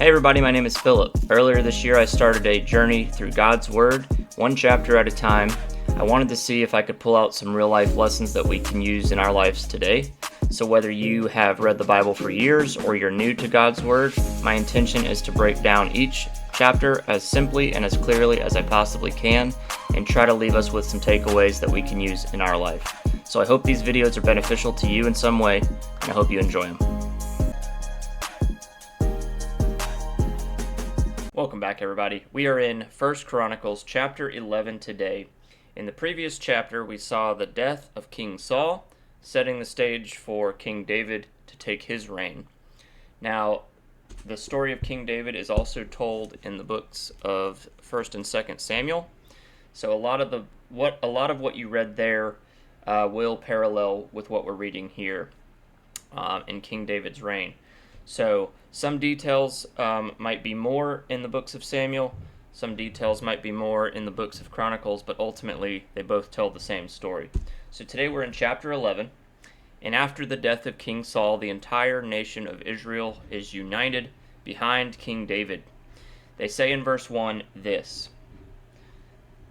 Hey everybody, my name is Philip. Earlier this year I started a journey through God's Word, one chapter at a time. I wanted to see if I could pull out some real life lessons that we can use in our lives today. So whether you have read the Bible for years or you're new to God's Word, my intention is to break down each chapter as simply and as clearly as I possibly can and try to leave us with some takeaways that we can use in our life. So I hope these videos are beneficial to you in some way, and I hope you enjoy them. Welcome back, everybody. We are in 1 Chronicles chapter 11 today. In the previous chapter, we saw the death of King Saul, setting the stage for King David to take his reign. Now, the story of King David is also told in the books of 1st and 2nd Samuel. So a lot of what you read there will parallel with what we're reading here in King David's reign. So some details might be more in the books of Samuel, some details might be more in the books of Chronicles, but ultimately they both tell the same story. So today we're in chapter 11, and after the death of King Saul, the entire nation of Israel is united behind King David. They say in verse 1 this: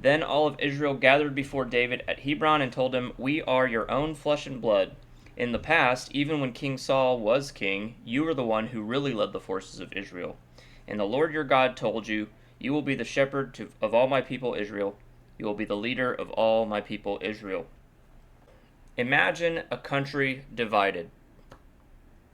"Then all of Israel gathered before David at Hebron and told him, 'We are your own flesh and blood. In the past, even when King Saul was king, you were the one who really led the forces of Israel. And the Lord your God told you, you will be the shepherd of all my people Israel. You will be the leader of all my people Israel.'" Imagine a country divided.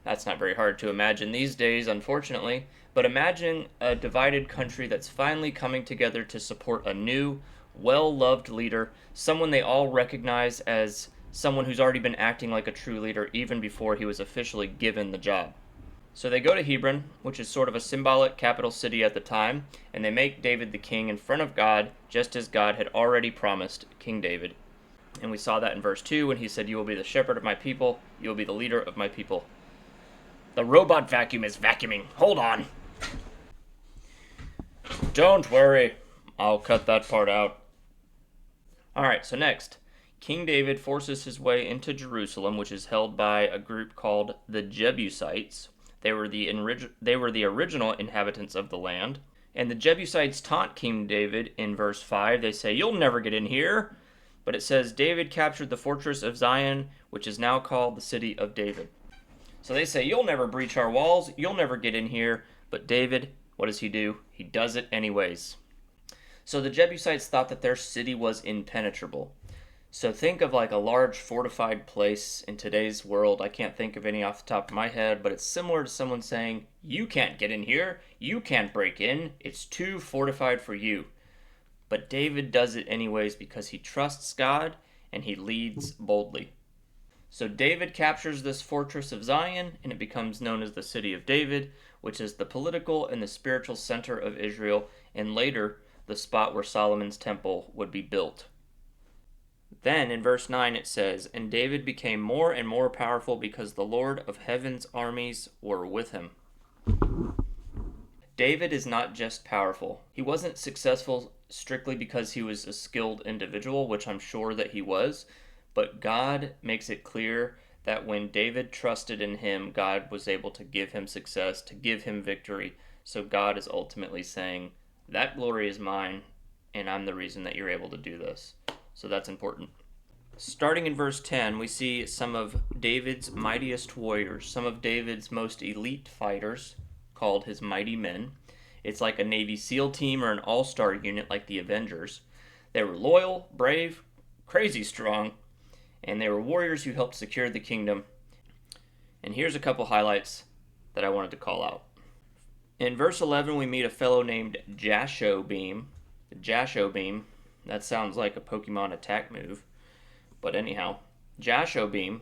That's not very hard to imagine these days, unfortunately, but imagine a divided country that's finally coming together to support a new, well-loved leader, someone they all recognize as someone who's already been acting like a true leader even before he was officially given the job. So they go to Hebron, which is sort of a symbolic capital city at the time, and they make David the king in front of God, just as God had already promised King David. And we saw that in verse 2 when he said, "You will be the shepherd of my people, you will be the leader of my people." The robot vacuum is vacuuming. Hold on. Don't worry. I'll cut that part out. Alright, so next, King David forces his way into Jerusalem, which is held by a group called the Jebusites. They were the original inhabitants of the land. And the Jebusites taunt King David in verse 5. They say, "You'll never get in here." But it says, "David captured the fortress of Zion, which is now called the city of David." So they say, "You'll never breach our walls. You'll never get in here." But David, what does he do? He does it anyways. So the Jebusites thought that their city was impenetrable. So think of like a large fortified place in today's world. I can't think of any off the top of my head, but it's similar to someone saying, "You can't get in here. You can't break in. It's too fortified for you." But David does it anyways because he trusts God and he leads boldly. So David captures this fortress of Zion, and it becomes known as the city of David, which is the political and the spiritual center of Israel, and later the spot where Solomon's temple would be built. Then in verse 9 it says, "And David became more and more powerful because the Lord of heaven's armies were with him." David is not just powerful. He wasn't successful strictly because he was a skilled individual, which I'm sure that he was, but God makes it clear that when David trusted in him, God was able to give him success, to give him victory. So God is ultimately saying, that glory is mine, and I'm the reason that you're able to do this. So that's important. Starting in verse 10, we see some of David's mightiest warriors, some of David's most elite fighters, called his mighty men. It's like a Navy SEAL team or an all-star unit like the Avengers. They were loyal, brave, crazy strong, and they were warriors who helped secure the kingdom. And here's a couple highlights that I wanted to call out. In verse 11, we meet a fellow named Jashobeam. Jashobeam, that sounds like a Pokemon attack move. But anyhow, Jashobeam,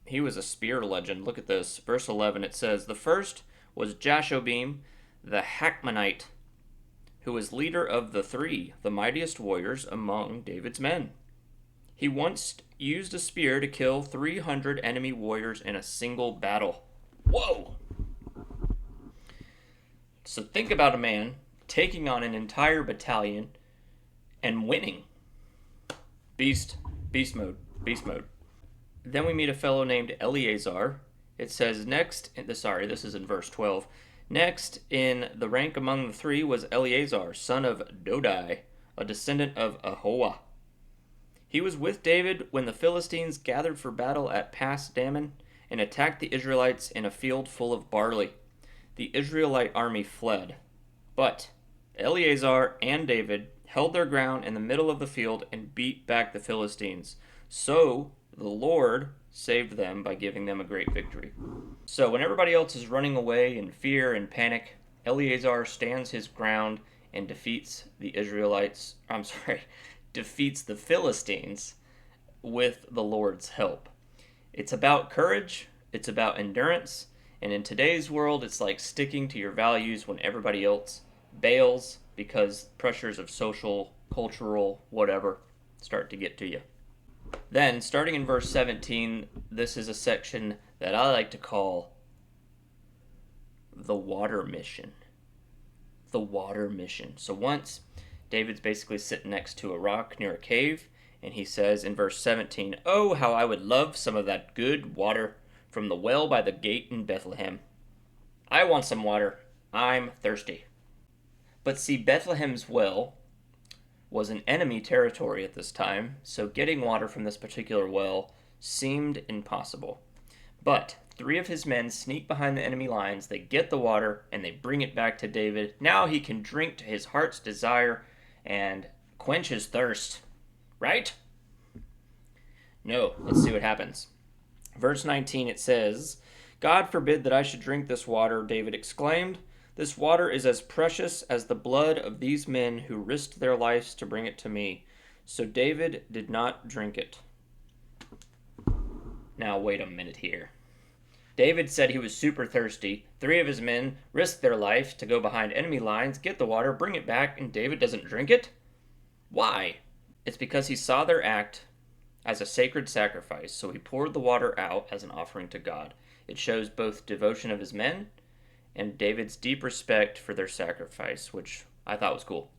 he was a spear legend. Look at this. Verse 11, it says, "The first was Jashobeam, the Hakmonite, who was leader of the three, the mightiest warriors among David's men. He once used a spear to kill 300 enemy warriors in a single battle." Whoa! So think about a man taking on an entire battalion and winning. Beast mode. Then we meet a fellow named Eleazar. It says this is in verse 12. Next in the rank among the three was Eleazar, son of Dodai, a descendant of Ahoah. He was with David when the Philistines gathered for battle at Pas Dammim and attacked the Israelites in a field full of barley. The Israelite army fled, but Eleazar and David held their ground in the middle of the field and beat back the Philistines. So the Lord saved them by giving them a great victory. So when everybody else is running away in fear and panic, Eleazar stands his ground and defeats the Philistines with the Lord's help. It's about courage, it's about endurance, and in today's world, it's like sticking to your values when everybody else bails because pressures of social, cultural, whatever start to get to you. Then, starting in verse 17, this is a section that I like to call the water mission. The water mission. So once, David's basically sitting next to a rock near a cave, and he says in verse 17, "Oh, how I would love some of that good water from the well by the gate in Bethlehem. I want some water. I'm thirsty." But see, Bethlehem's well was an enemy territory at this time, so getting water from this particular well seemed impossible. But 3 of his men sneak behind the enemy lines, they get the water, and they bring it back to David. Now he can drink to his heart's desire and quench his thirst. Right? No, let's see what happens. Verse 19, it says, "God forbid that I should drink this water," David exclaimed. "This water is as precious as the blood of these men who risked their lives to bring it to me." So David did not drink it. Now, wait a minute here. David said he was super thirsty. 3 of his men risked their life to go behind enemy lines, get the water, bring it back, and David doesn't drink it? Why? It's because he saw their act as a sacred sacrifice, so he poured the water out as an offering to God. It shows both devotion of his men and David's deep respect for their sacrifice, which I thought was cool.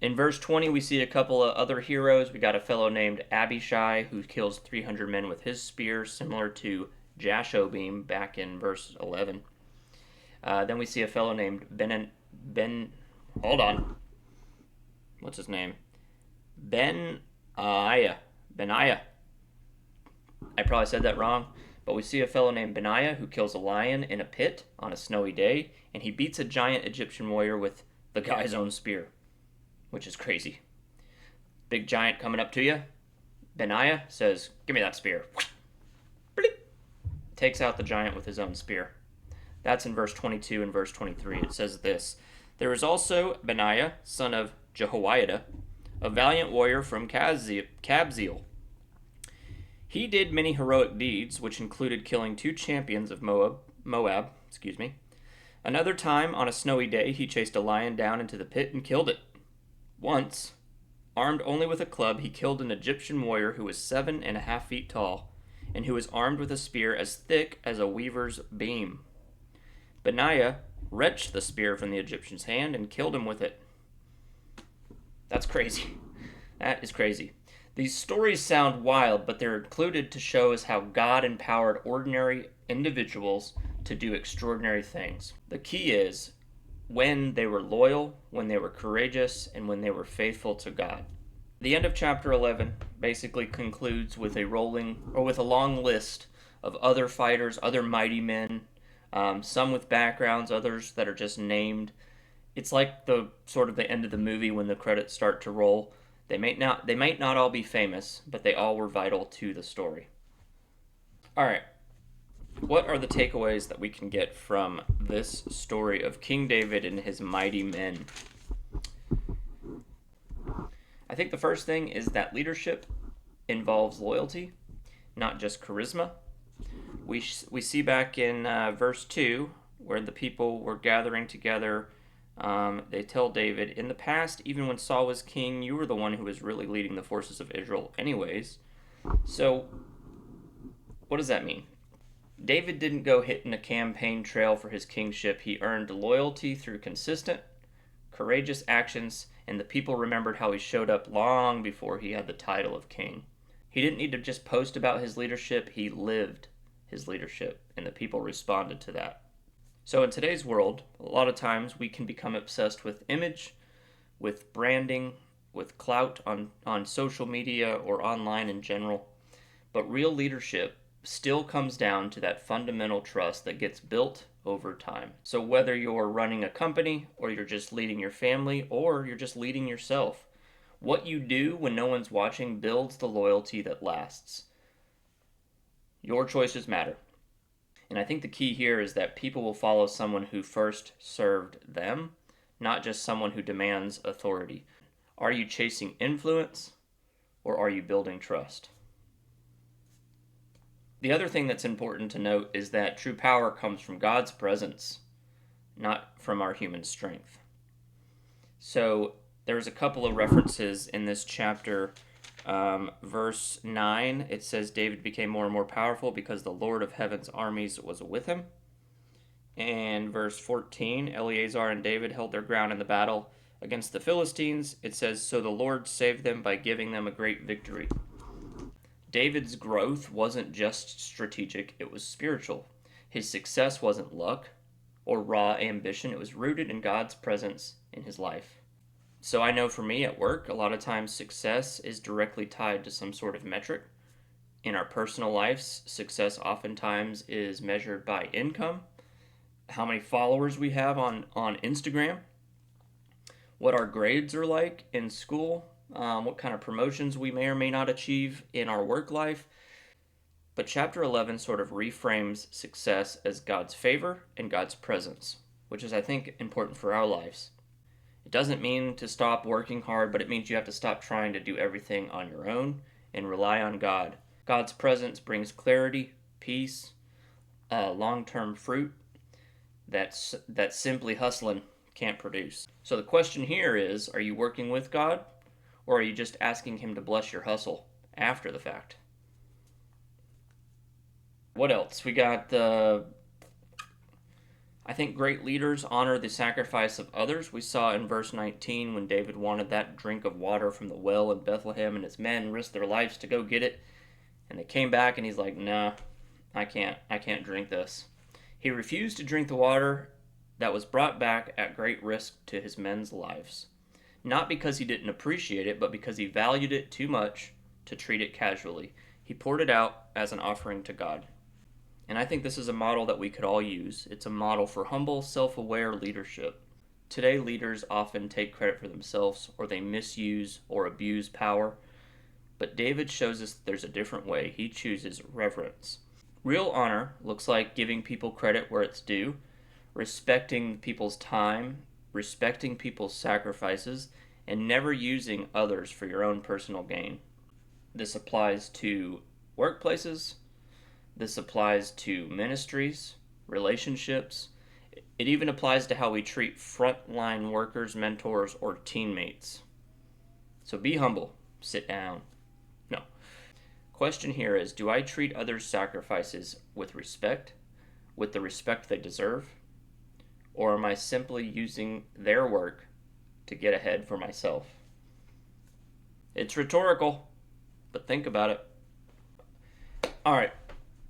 In verse 20, we see a couple of other heroes. We got a fellow named Abishai who kills 300 men with his spear, similar to Jashobeam back in verse 11. Then we see a fellow named What's his name? Benaiah. I probably said that wrong, but we see a fellow named Benaiah who kills a lion in a pit on a snowy day, and he beats a giant Egyptian warrior with the guy's own spear, which is crazy. Big giant coming up to you. Benaiah says, "Give me that spear." Takes out the giant with his own spear. That's in verse 22 and verse 23. It says this, "There is also Benaiah, son of Jehoiada, a valiant warrior from Kabzeel. He did many heroic deeds, which included killing 2 champions of Moab. Another time, on a snowy day, he chased a lion down into the pit and killed it. Once, armed only with a club, he killed an Egyptian warrior who was 7.5 feet tall, and who was armed with a spear as thick as a weaver's beam. Benaiah wrenched the spear from the Egyptian's hand and killed him with it." That's crazy. That is crazy. These stories sound wild, but they're included to show us how God empowered ordinary individuals to do extraordinary things. The key is when they were loyal, when they were courageous, and when they were faithful to God. The end of chapter 11 basically concludes with a long list of other fighters, other mighty men, some with backgrounds, others that are just named. It's like the end of the movie when the credits start to roll. They might not all be famous, but they all were vital to the story. All right. What are the takeaways that we can get from this story of King David and his mighty men? I think the first thing is that leadership involves loyalty, not just charisma. We see back in verse 2 where the people were gathering together. They tell David, "In the past, even when Saul was king, you were the one who was really leading the forces of Israel anyways." So, what does that mean? David didn't go hitting a campaign trail for his kingship. He earned loyalty through consistent, courageous actions, and the people remembered how he showed up long before he had the title of king. He didn't need to just post about his leadership, he lived his leadership, and the people responded to that. So in today's world, a lot of times we can become obsessed with image, with branding, with clout on social media or online in general. But real leadership still comes down to that fundamental trust that gets built over time. So whether you're running a company or you're just leading your family or you're just leading yourself, what you do when no one's watching builds the loyalty that lasts. Your choices matter. And I think the key here is that people will follow someone who first served them, not just someone who demands authority. Are you chasing influence or are you building trust? The other thing that's important to note is that true power comes from God's presence, not from our human strength. So there's a couple of references in this chapter. Verse 9, it says David became more and more powerful because the Lord of heaven's armies was with him. And verse 14, Eleazar and David held their ground in the battle against the Philistines. It says, so the Lord saved them by giving them a great victory. David's growth wasn't just strategic, it was spiritual. His success wasn't luck or raw ambition, it was rooted in God's presence in his life. So I know for me at work, a lot of times success is directly tied to some sort of metric. In our personal lives, success oftentimes is measured by income, how many followers we have on Instagram, what our grades are like in school, what kind of promotions we may or may not achieve in our work life. But chapter 11 sort of reframes success as God's favor and God's presence, which is, I think, important for our lives. It doesn't mean to stop working hard, but it means you have to stop trying to do everything on your own and rely on God. God's presence brings clarity, peace, long-term fruit that simply hustling can't produce. So the question here is, are you working with God, or are you just asking him to bless your hustle after the fact? What else? We got I think great leaders honor the sacrifice of others. We saw in verse 19 when David wanted that drink of water from the well in Bethlehem and his men risked their lives to go get it. And they came back and he's like, nah, I can't drink this. He refused to drink the water that was brought back at great risk to his men's lives. Not because he didn't appreciate it, but because he valued it too much to treat it casually. He poured it out as an offering to God. And I think this is a model that we could all use. It's a model for humble, self-aware leadership. Today, leaders often take credit for themselves, or they misuse or abuse power. But David shows us there's a different way. He chooses reverence. Real honor looks like giving people credit where it's due, respecting people's time, respecting people's sacrifices, and never using others for your own personal gain. This applies to workplaces. This applies to ministries, relationships. It even applies to how we treat frontline workers, mentors, or teammates. So be humble. Sit down. No. Question here is, do I treat others' sacrifices with respect, with the respect they deserve? Or am I simply using their work to get ahead for myself? It's rhetorical, but think about it. All right.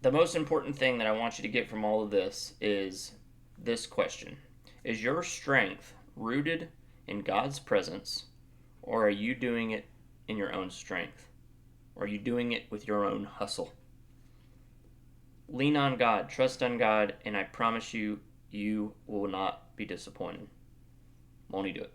The most important thing that I want you to get from all of this is this question. Is your strength rooted in God's presence, or are you doing it in your own strength? Or are you doing it with your own hustle? Lean on God, trust on God, and I promise you, you will not be disappointed. Won't he do it?